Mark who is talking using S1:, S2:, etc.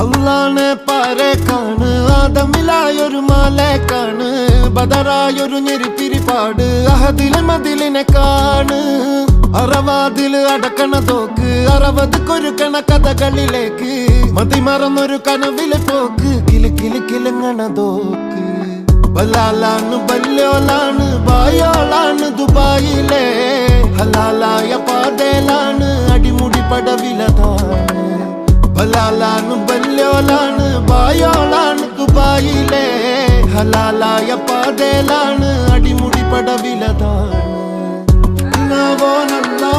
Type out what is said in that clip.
S1: അള്ളാനെ പാരേക്കാണ് ആദമിലായൊരു മാലേക്കാണ് ബദറായൊരു ഞെരിപ്പിരിപ്പാട് അഹദിലെ മതിലിനെ കാണ് അറവാതില് അടക്കണ തോക്ക് 60 കൊരുക്കണ കഥകളിലേക്ക് മതിമറന്നൊരു കനവിലെ പോക്ക് കിലി കിലി കിലങ്ങണ തോക്ക് ബലാലാണ് ബല്യോലാണ് ബായോളാണ് ദുബായിലെ ഹലാലായ പാതയിലാണ് അടിമുടി പടവിലതാണ് ബലാലാണ് ബല്യോലാണ് ബായോളാണ് ദുബായിലെ ഹലാലായ പാതയിലാണ് അടിമുടി പടവിലതാണ് നവോനല്ലാ